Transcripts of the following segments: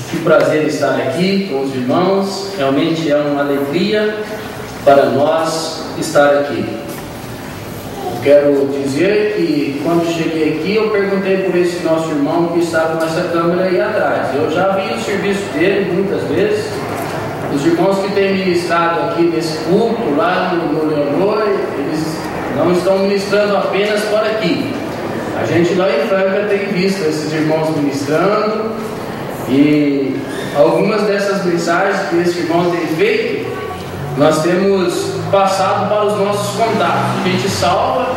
Que prazer estar aqui com os irmãos. Realmente é uma alegria para nós estar aqui. Quero dizer que quando cheguei aqui eu perguntei por esse nosso irmão que está com essa câmera aí atrás. Eu já vi o serviço dele muitas vezes. Os irmãos que têm ministrado aqui nesse culto lá no Leonor, eles não estão ministrando apenas por aqui. A gente lá em Franca tem visto esses irmãos ministrando, e algumas dessas mensagens que esses irmãos têm feito, nós temos passado para os nossos contatos. A gente salva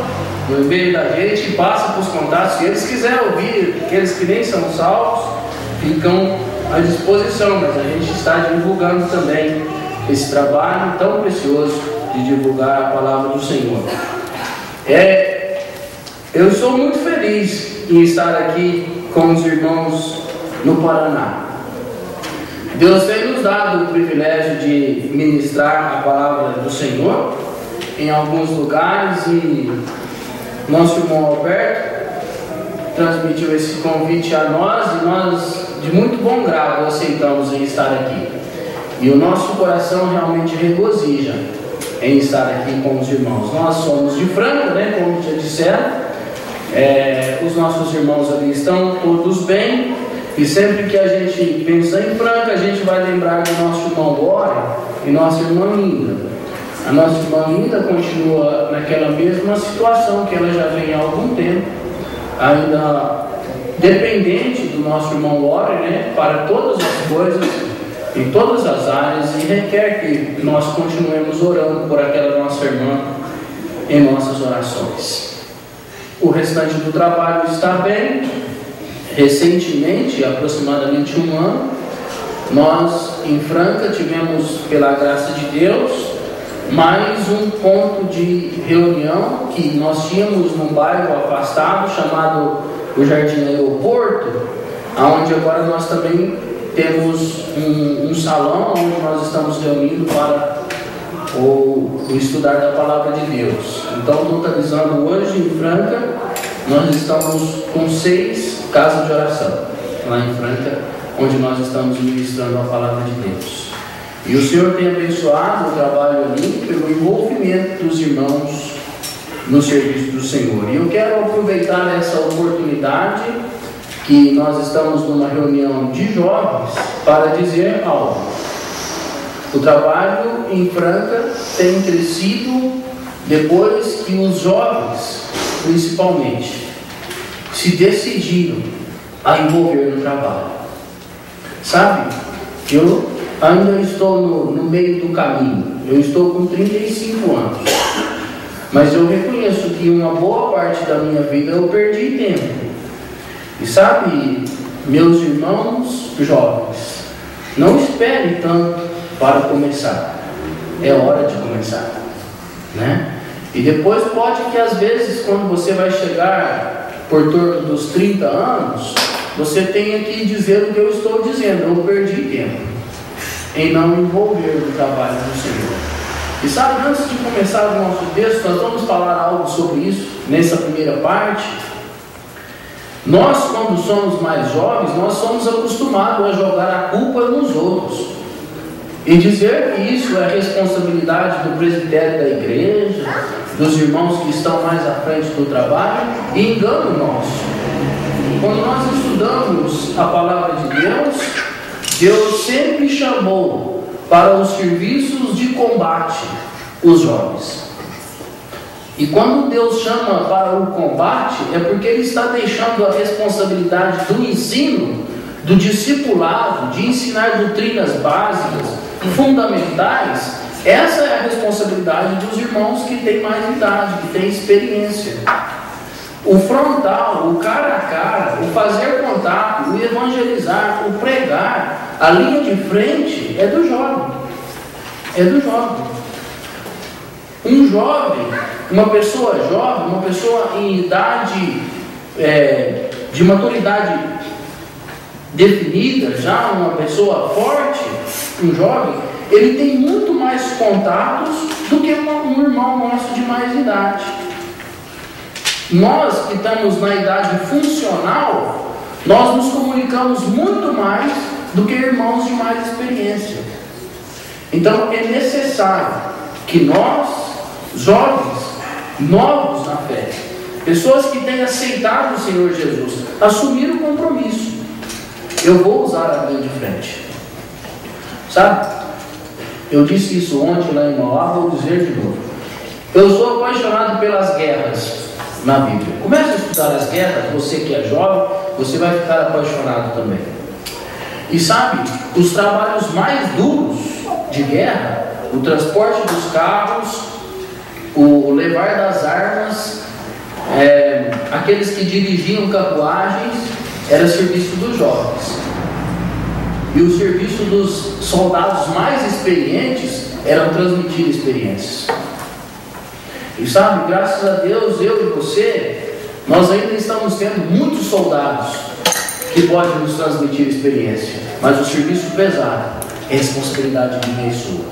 no e-mail da gente e passa para os contatos. Se eles quiserem ouvir, aqueles que nem são salvos, ficam à disposição, mas a gente está divulgando também esse trabalho tão precioso de divulgar a palavra do Senhor. Eu estou muito feliz em estar aqui com os irmãos no Paraná. Deus tem nos dado o privilégio de ministrar a palavra do Senhor em alguns lugares, e nosso irmão Alberto transmitiu esse convite a nós, e nós de muito bom grado aceitamos em estar aqui. E o nosso coração realmente regozija em estar aqui com os irmãos. Nós somos de Franca, como já disseram. Os nossos irmãos ali estão todos bem, e sempre que a gente pensa em Franca, a gente vai lembrar do nosso irmão Glória e nossa irmã Linda. A nossa irmã Linda continua naquela mesma situação que ela já vem há algum tempo, ainda dependente do nosso irmão Glória, para todas as coisas, em todas as áreas, e requer que nós continuemos orando por aquela nossa irmã em nossas orações. O restante do trabalho está bem. Recentemente, aproximadamente um ano, nós em Franca tivemos, pela graça de Deus, mais um ponto de reunião que nós tínhamos num bairro afastado chamado o Jardim Aeroporto, onde agora nós também temos um salão onde nós estamos reunindo para o estudar da palavra de Deus. Então, totalizando hoje em Franca, nós estamos com 6 casas de oração lá em Franca, onde nós estamos ministrando a palavra de Deus. E o Senhor tem abençoado o trabalho ali pelo envolvimento dos irmãos no serviço do Senhor. E eu quero aproveitar essa oportunidade que nós estamos numa reunião de jovens para dizer algo. O trabalho em Franca tem crescido depois que os jovens, principalmente, se decidiram a envolver no trabalho. Sabe, eu ainda estou no meio do caminho. Eu estou com 35 anos. Mas eu reconheço que uma boa parte da minha vida eu perdi tempo. E sabe, meus irmãos jovens, não espere tanto para começar. É hora de começar, E depois pode que às vezes, quando você vai chegar por torno dos 30 anos, você tenha que dizer o que eu estou dizendo: eu perdi tempo em não me envolver no trabalho do Senhor. E sabe, antes de começar o nosso texto, nós vamos falar algo sobre isso nessa primeira parte. Nós, quando somos mais jovens, nós somos acostumados a jogar a culpa nos outros e dizer que isso é responsabilidade do presbitério da igreja, dos irmãos que estão mais à frente do trabalho, e engano nosso. Quando nós estudamos a palavra de Deus, Deus sempre chamou para os serviços de combate os jovens. E quando Deus chama para o combate, é porque Ele está deixando a responsabilidade do ensino, do discipulado, de ensinar doutrinas básicas, fundamentais. Essa é a responsabilidade dos irmãos que têm mais idade, que têm experiência. O frontal, o cara a cara, o fazer contato, o evangelizar, o pregar, a linha de frente é do jovem. É do jovem. Um jovem, uma pessoa jovem, uma pessoa em idade de maturidade definida, já uma pessoa forte, um jovem, ele tem muito mais contatos do que um irmão nosso de mais idade. Nós que estamos na idade funcional, nós nos comunicamos muito mais do que irmãos de mais experiência. Então é necessário que nós, jovens, novos na fé, pessoas que têm aceitado o Senhor Jesus, assumir o compromisso. Eu vou usar a linha de frente. Sabe? Eu disse isso ontem lá em Mauá, vou dizer de novo. Eu sou apaixonado pelas guerras na Bíblia. Comece a estudar as guerras, você que é jovem, você vai ficar apaixonado também. E sabe, os trabalhos mais duros de guerra, o transporte dos carros, o levar das armas, aqueles que dirigiam carruagens, era serviço dos jovens. E o serviço dos soldados mais experientes era transmitir experiências. E sabe, graças a Deus, eu e você, nós ainda estamos tendo muitos soldados que podem nos transmitir experiência. Mas o serviço pesado é responsabilidade de minha e sua.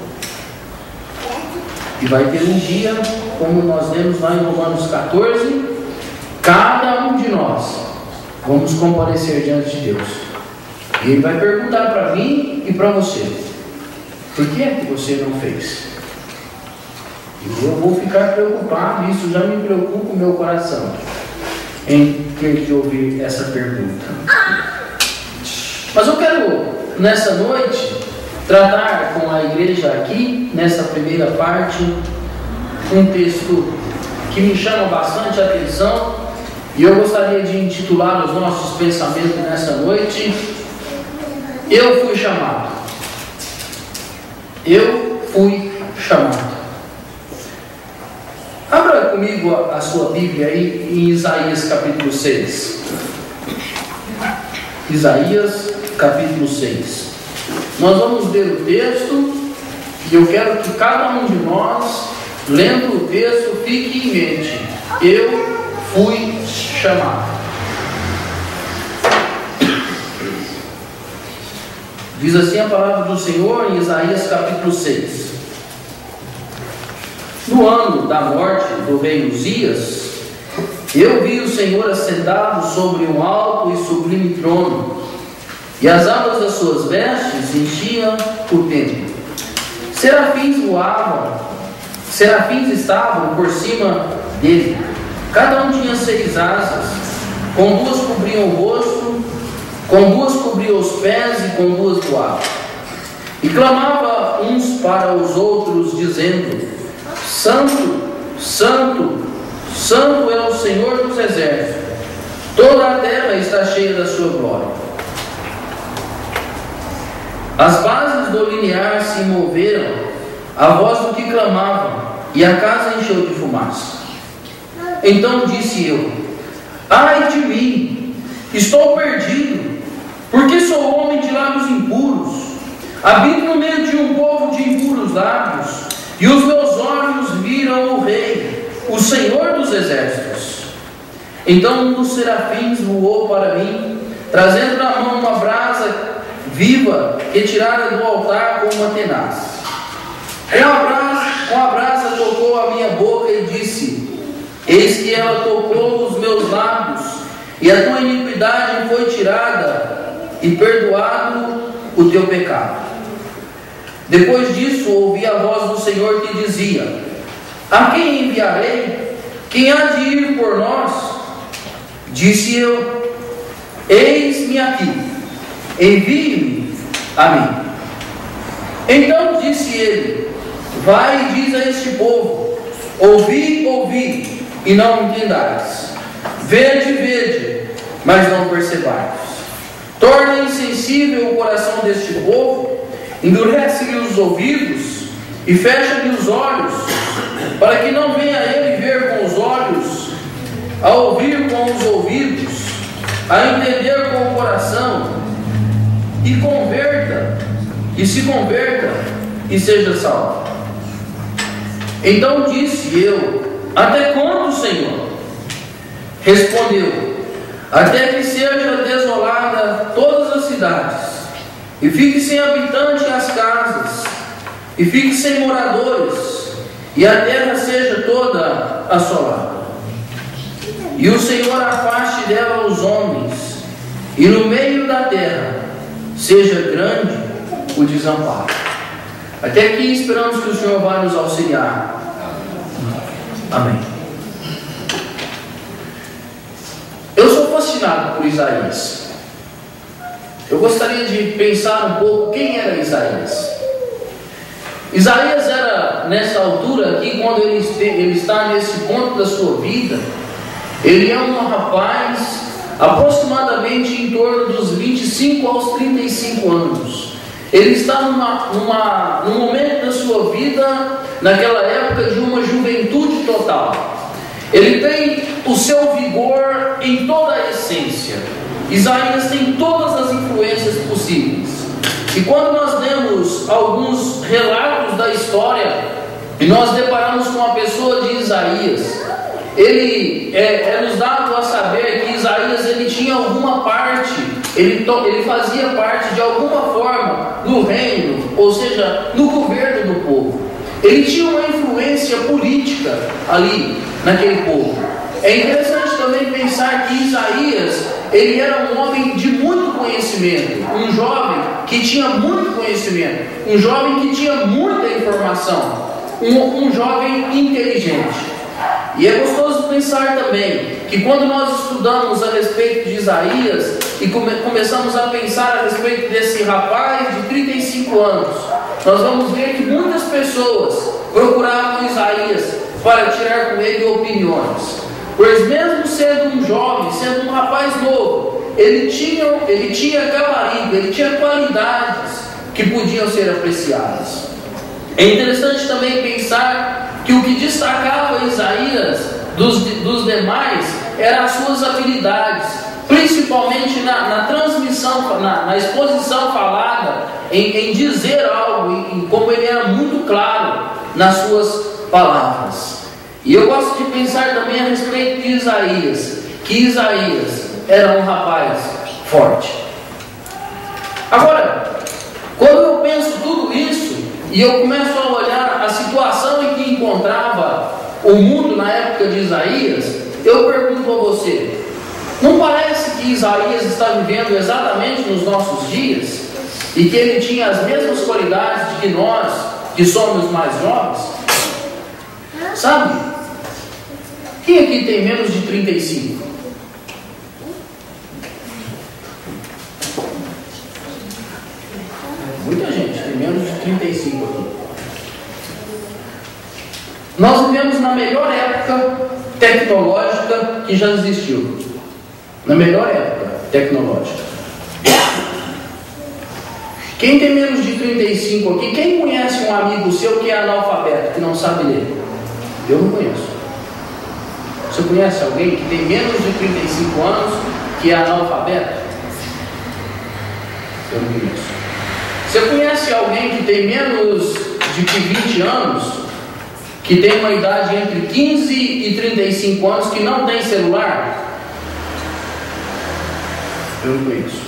E vai ter um dia, como nós lemos lá em Romanos 14, cada um de nós vamos comparecer diante de Deus. E Ele vai perguntar para mim e para você: por que é que você não fez? E eu vou ficar preocupado, isso já me preocupa o meu coração, em ter que ouvir essa pergunta. Mas eu quero, nessa noite, tratar com a igreja aqui, nessa primeira parte, um texto que me chama bastante a atenção, e eu gostaria de intitular os nossos pensamentos nessa noite: Eu fui chamado. Eu fui chamado. Abra comigo a sua Bíblia aí em Isaías capítulo 6. Isaías capítulo 6. Nós vamos ler o texto e eu quero que cada um de nós, lendo o texto, fique em mente: eu fui chamado. Diz assim a palavra do Senhor em Isaías capítulo 6. No ano da morte do rei Uzias, eu vi o Senhor assentado sobre um alto e sublime trono, e as abas das suas vestes enchiam o templo. Serafins voavam, serafins estavam por cima dele. Cada um tinha 6 asas, com 2 cobriam o rosto, com 2 cobriam os pés e com 2 voavam. E clamava uns para os outros, dizendo: Santo, Santo, Santo é o Senhor dos exércitos, toda a terra está cheia da sua glória. As bases do limiar se moveram à voz do que clamavam, e a casa encheu de fumaça. Então disse eu: ai de mim, estou perdido, porque sou homem de lábios impuros, habito no meio de um povo de impuros lábios, e os meus olhos viram o Rei, o Senhor dos exércitos. Então um dos serafins voou para mim, trazendo na mão uma brasa viva, retirada do altar com uma tenaz. Com a brasa tocou a minha boca e disse: eis que ela tocou os meus lábios, e a tua iniquidade foi tirada, e perdoado o teu pecado. Depois disso ouvi a voz do Senhor que dizia: a quem enviarei? Quem há de ir por nós? Disse eu: eis-me aqui, envie-me a mim. Então disse ele: vai e diz a este povo: ouvi, ouvi, e não entendais; vede, vede, mas não percebais. Torna insensível o coração deste povo, endurece-lhe os ouvidos e fecha-lhe os olhos, para que não venha ele ver com os olhos, a ouvir com os ouvidos, a entender com o coração, e se converta e seja salvo. Então disse eu: até quando, Senhor? Respondeu: até que seja desolada todas as cidades, e fique sem habitante as casas, e fique sem moradores, e a terra seja toda assolada. E o Senhor afaste dela os homens, e no meio da terra seja grande o desamparo. Até aqui esperamos que o Senhor vai nos auxiliar. Amém. Eu sou fascinado por Isaías. Eu gostaria de pensar um pouco quem era Isaías. Isaías era, nessa altura aqui, quando ele está nesse ponto da sua vida, ele é um rapaz aproximadamente em torno dos 25 aos 35 anos. Ele está num momento da sua vida, naquela época, de uma juventude total. Ele tem o seu vigor em toda a essência. Isaías tem todas as influências possíveis. E quando nós lemos alguns relatos da história e nós deparamos com a pessoa de Isaías, ele é nos dado a saber que Isaías ele tinha alguma parte, ele fazia parte de alguma forma no reino, ou seja, no governo do povo. Ele tinha uma influência política ali naquele povo. É interessante também pensar que Isaías, ele era um homem de muito conhecimento, um jovem que tinha muito conhecimento, um jovem que tinha muita informação, um jovem inteligente. E é gostoso pensar também que quando nós estudamos a respeito de Isaías e começamos a pensar a respeito desse rapaz de 35 anos, nós vamos ver que muitas pessoas procuravam Isaías para tirar com ele opiniões. Pois mesmo sendo um jovem, sendo um rapaz novo, ele tinha gabarito, ele tinha qualidades que podiam ser apreciadas. É interessante também pensar que o que destacava Isaías dos demais eram as suas habilidades, principalmente na transmissão, na exposição falada, em dizer algo, em como ele era muito claro nas suas palavras. E eu gosto de pensar também a respeito de Isaías, que Isaías era um rapaz forte. Agora, quando eu penso tudo isso, e eu começo a olhar a situação em que encontrava o mundo na época de Isaías, eu pergunto a você, não parece que Isaías está vivendo exatamente nos nossos dias? E que ele tinha as mesmas qualidades de que nós, que somos mais jovens? Sabe? Quem aqui tem menos de 35? Muita gente tem menos de 35 aqui. Nós vivemos na melhor época tecnológica que já existiu. Na melhor época tecnológica. Quem tem menos de 35 aqui? Quem conhece um amigo seu que é analfabeto, que não sabe ler? Eu não conheço. Você conhece alguém que tem menos de 35 anos que é analfabeto? Eu não conheço. Você conhece alguém que tem menos de 20 anos, que tem uma idade entre 15 e 35 anos, que não tem celular? Eu não conheço.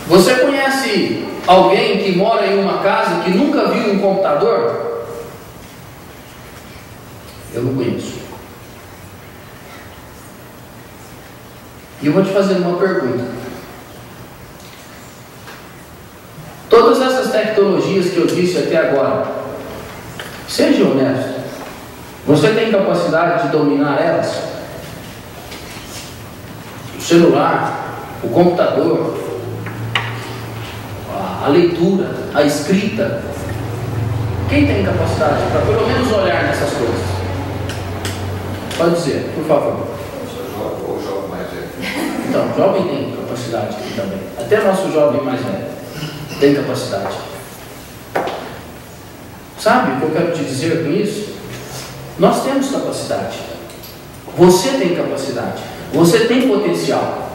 Você conhece alguém que mora em uma casa que nunca viu um computador? Eu não conheço. E eu vou te fazer uma pergunta. Todas essas tecnologias que eu disse até agora, seja honesto, você tem capacidade de dominar elas? O celular, o computador, a leitura, a escrita. Quem tem capacidade para pelo menos olhar nessas coisas? Pode dizer, por favor. O jovem mais velho. Então, o jovem tem capacidade também. Até nosso jovem mais velho tem capacidade. Sabe o que eu quero te dizer com isso? Nós temos capacidade. Você tem capacidade. Você tem potencial.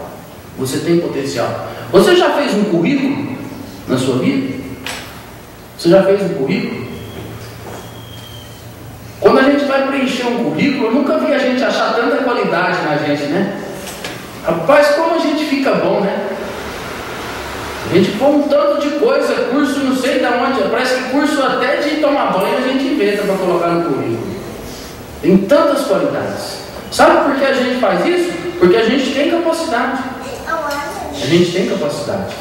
Você tem potencial. Você já fez um currículo na sua vida? Você já fez um currículo? Quando a gente vai preencher um currículo, eu nunca vi a gente achar tanta qualidade na gente, né? Rapaz, como a gente fica bom, né? A gente põe um tanto de coisa, curso não sei de onde, parece que curso até de tomar banho a gente inventa para colocar no currículo. Tem tantas qualidades. Sabe por que a gente faz isso? Porque a gente tem capacidade. A gente tem capacidade.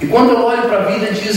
E quando eu olho para a vida de